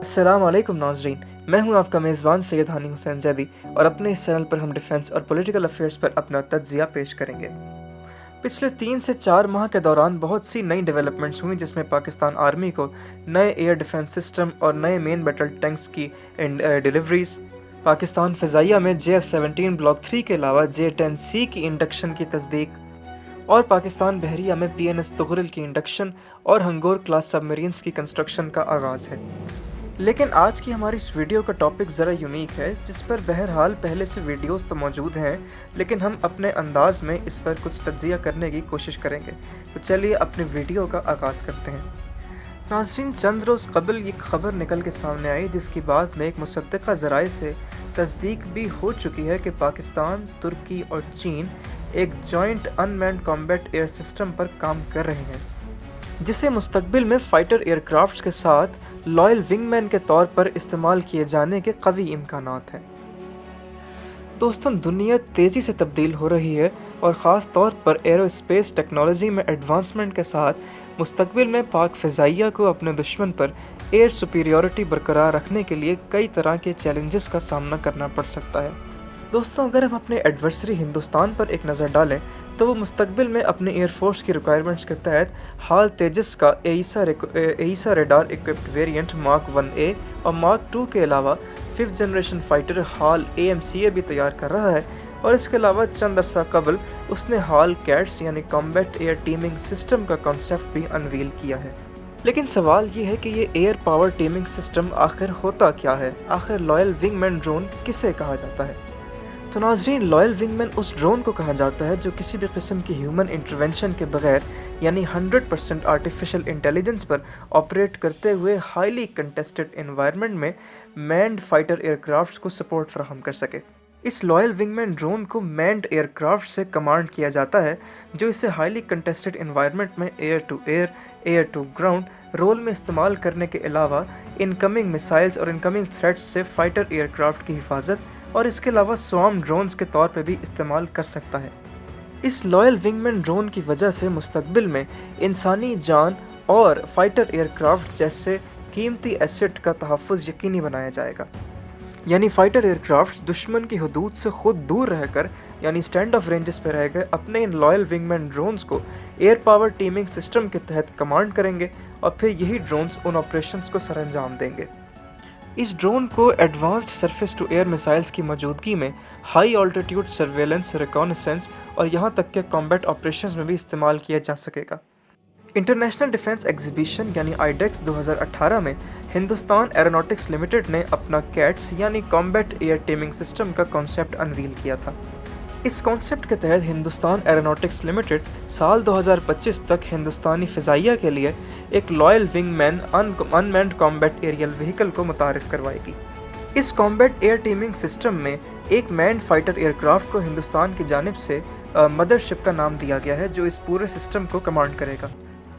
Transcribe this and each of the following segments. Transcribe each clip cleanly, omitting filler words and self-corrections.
السلام علیکم ناظرین، میں ہوں آپ کا میزبان سید ہانی حسین زیدی اور اپنے اس چینل پر ہم ڈیفنس اور پولیٹیکل افیئرز پر اپنا تجزیہ پیش کریں گے۔ پچھلے 3 سے 4 ماہ کے دوران بہت سی نئی ڈیولپمنٹس ہوئیں جس میں پاکستان آرمی کو نئے ایئر ڈیفنس سسٹم اور نئے مین بیٹل ٹینکس کی ڈیلیوریز، پاکستان فضائیہ میں JF-17 بلاک 3 کے علاوہ J-10C کی انڈکشن کی تصدیق، اور پاکستان بحریہ میں PNS تغرل کی انڈکشن اور ہنگور کلاس سب مرینز کی کنسٹرکشن کا آغاز ہے۔ لیکن آج کی ہماری اس ویڈیو کا ٹاپک ذرا یونیک ہے، جس پر بہرحال پہلے سے ویڈیوز تو موجود ہیں، لیکن ہم اپنے انداز میں اس پر کچھ تجزیہ کرنے کی کوشش کریں گے۔ تو چلیے اپنے ویڈیو کا آغاز کرتے ہیں۔ ناظرین، چند روز قبل یہ خبر نکل کے سامنے آئی جس کی بعد میں ایک مصدقہ ذرائع سے تصدیق بھی ہو چکی ہے کہ پاکستان، ترکی اور چین ایک جوائنٹ ان مینڈ کامبیٹ ایئر سسٹم پر کام کر رہے ہیں، جسے مستقبل میں فائٹر ایئر کرافٹس کے ساتھ لائل ونگ مین کے طور پر استعمال کیے جانے کے قوی امکانات ہیں۔ دوستوں، دنیا تیزی سے تبدیل ہو رہی ہے اور خاص طور پر ایرو اسپیس ٹیکنالوجی میں ایڈوانسمنٹ کے ساتھ مستقبل میں پاک فضائیہ کو اپنے دشمن پر ایئر سپیریورٹی برقرار رکھنے کے لیے کئی طرح کے چیلنجز کا سامنا کرنا پڑ سکتا ہے۔ دوستوں، اگر ہم اپنے ایڈورسری ہندوستان پر ایک نظر ڈالیں تو وہ مستقبل میں اپنے ایئر فورس کی ریکوائرمنٹس کے تحت حال تیجس کا ایسا radar equipped variant mark 1A اور مارک 2 کے علاوہ 5th جنریشن فائٹر حال AMCA بھی تیار کر رہا ہے، اور اس کے علاوہ چند عرصہ قبل اس نے حال کیٹس یعنی کامبیٹ ایئر ٹیمنگ سسٹم کا کانسیپٹ بھی انویل کیا ہے۔ لیکن سوال یہ ہے کہ یہ ایئر پاور ٹیمنگ سسٹم آخر ہوتا کیا ہے؟ آخر لائل ونگ مین ڈرون کسے کہا جاتا ہے؟ تو ناظرین، لائل ونگ مین اس ڈرون کو کہا جاتا ہے جو کسی بھی قسم کی ہیومن انٹرونشن کے بغیر یعنی 100% آرٹیفیشل انٹیلیجنس پر آپریٹ کرتے ہوئے ہائیلی کنٹیسٹڈ انوائرمنٹ میں مینڈ فائٹر ایئر کرافٹس کو سپورٹ فراہم کر سکے۔ اس لائل ونگ مین ڈرون کو مینڈ ایئر کرافٹ سے کمانڈ کیا جاتا ہے جو اسے ہائیلی کنٹیسٹڈ انوائرمنٹ میں air to air, air to ground role میں استعمال کرنے کے علاوہ انکمنگ میسائلز اور انکمنگ تھریٹس سے فائٹر ایئر کرافٹ کی حفاظت اور اس کے علاوہ سوارم ڈرونز کے طور پہ بھی استعمال کر سکتا ہے۔ اس لائل ونگ مین ڈرون کی وجہ سے مستقبل میں انسانی جان اور فائٹر ایئر کرافٹ جیسے قیمتی ایسٹ کا تحفظ یقینی بنایا جائے گا، یعنی فائٹر ایئر کرافٹس دشمن کی حدود سے خود دور رہ کر یعنی سٹینڈ آف رینجز پہ رہ گئے اپنے ان لائل ونگ مین ڈرونز کو ایئر پاور ٹیمنگ سسٹم کے تحت کمانڈ کریں گے، اور پھر یہی ڈرونز ان آپریشنز کو سر انجام دیں گے۔ اس ڈرون کو ایڈوانسڈ سرفیس ٹو ایئر میسائلز کی موجودگی میں ہائی آلٹیٹیوڈ سرویلنس، ریکانیسنس اور یہاں تک کہ کامبیٹ آپریشنز میں بھی استعمال کیا جا سکے گا۔ انٹرنیشنل ڈیفنس ایگزیبیشن یعنی IDEX 2018 میں ہندوستان ایروناٹکس لمیٹڈ نے اپنا کیٹس یعنی کامبیٹ ایئر ٹیمنگ سسٹم کا کانسیپٹ انویل کیا تھا۔ اس کانسیپٹ کے تحت ہندوستان ایروناٹکس لمیٹڈ سال 2025 تک ہندوستانی فضائیہ کے لیے ایک لائل ونگ مین ان مینڈ کامبیٹ ایریل وہیکل کو متعارف کروائے گی۔ اس کامبیٹ ایئر ٹیمنگ سسٹم میں ایک مینڈ فائٹر ایئر کرافٹ کو ہندوستان کی جانب سے مدر شپ کا نام دیا گیا ہے جو اس پورے سسٹم کو کمانڈ کرے گا،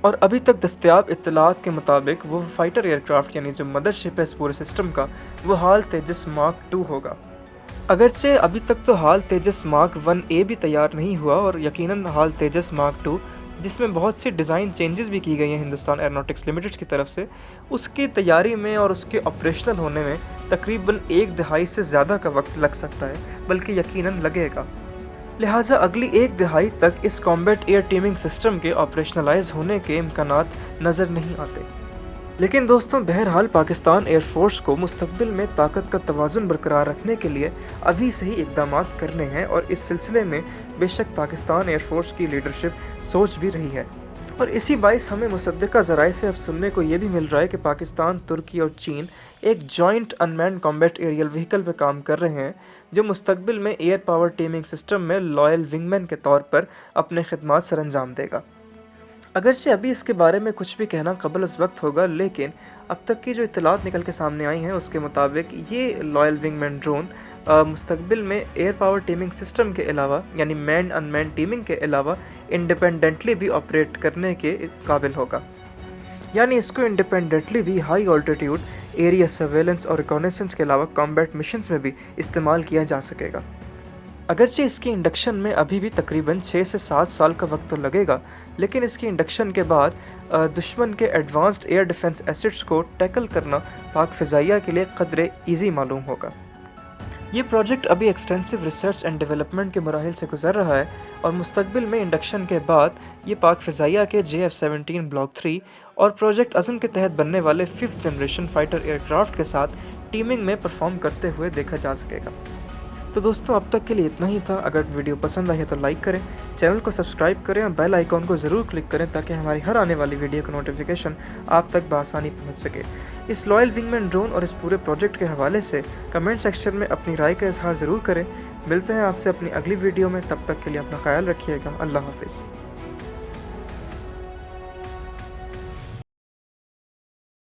اور ابھی تک دستیاب اطلاعات کے مطابق وہ فائٹر ایئر کرافٹ یعنی جو مدر شپ ہے اس پورے سسٹم کا وہ حال تیجس مارک 2 ہوگا۔ اگرچہ ابھی تک تو حال تیجس مارک 1A بھی تیار نہیں ہوا، اور یقیناً حال تیجس مارک 2 جس میں بہت سی ڈیزائن چینجز بھی کی گئی ہیں ہندوستان ایروناٹکس لمیٹڈ کی طرف سے، اس کی تیاری میں اور اس کے آپریشنل ہونے میں تقریباً 1 دہائی سے زیادہ کا وقت لگ سکتا ہے، بلکہ یقیناً لگے گا۔ لہٰذا اگلی 1 دہائی تک اس کامبیٹ ایئر ٹیمنگ سسٹم کے آپریشنلائز ہونے کے امکانات نظر نہیں آتے۔ لیکن دوستوں، بہرحال پاکستان ایئر فورس کو مستقبل میں طاقت کا توازن برقرار رکھنے کے لیے ابھی سے ہی اقدامات کرنے ہیں، اور اس سلسلے میں بے شک پاکستان ایئر فورس کی لیڈرشپ سوچ بھی رہی ہے، اور اسی باعث ہمیں مصدقہ ذرائع سے اب سننے کو یہ بھی مل رہا ہے کہ پاکستان، ترکی اور چین ایک جوائنٹ ان مینڈ کامبیٹ ایریل وہیکل پہ کام کر رہے ہیں جو مستقبل میں ایئر پاور ٹیمنگ سسٹم میں لائل ونگ مین کے طور پر اپنے خدمات سر انجام دے گا۔ اگرچہ ابھی اس کے بارے میں کچھ بھی کہنا قبل از وقت ہوگا، لیکن اب تک کی جو اطلاعات نکل کے سامنے آئی ہیں اس کے مطابق یہ لائل ونگ مین ڈرون مستقبل میں ایئر پاور ٹیمنگ سسٹم کے علاوہ یعنی مینڈ ان مینڈ ٹیمنگ کے علاوہ انڈیپینڈنٹلی بھی آپریٹ کرنے کے قابل ہوگا، یعنی اس کو انڈیپینڈنٹلی بھی ہائی آلٹیٹیوڈ ایریا سرویلنس اور ریکانیسنس کے علاوہ کامبیٹ مشنز میں بھی استعمال کیا جا سکے گا۔ اگرچہ اس کی انڈکشن میں ابھی بھی تقریباً 6 سے 7 سال کا وقت تو لگے گا، لیکن اس کی انڈکشن کے بعد دشمن کے ایڈوانسڈ ایئر ڈیفنس ایسٹس کو ٹیکل کرنا پاک فضائیہ کے لیے قدرے ایزی معلوم ہوگا۔ یہ پروجیکٹ ابھی ایکسٹینسو ریسرچ اینڈ ڈیولپمنٹ کے مراحل سے گزر رہا ہے، اور مستقبل میں انڈکشن کے بعد یہ پاک فضائیہ کے JF-17 بلاک 3 اور پروجیکٹ عزم کے تحت بننے والے 5th generation fighter year craft کے ساتھ ٹیمنگ میں پرفارم کرتے ہوئے دیکھا جا سکے گا۔ تو دوستوں، اب تک کے لیے اتنا ہی تھا۔ اگر ویڈیو پسند آئی ہے تو لائک کریں، چینل کو سبسکرائب کریں اور بیل آئیکن کو ضرور کلک کریں تاکہ ہماری ہر آنے والی ویڈیو کا نوٹیفیکیشن آپ تک بآسانی پہنچ سکے۔ اس لائل ونگ مین ڈرون اور اس پورے پروجیکٹ کے حوالے سے کمنٹ سیکشن میں اپنی رائے کا اظہار ضرور کریں۔ ملتے ہیں آپ سے اپنی اگلی ویڈیو میں، تب تک کے لیے اپنا خیال رکھیے گا۔ اللہ حافظ۔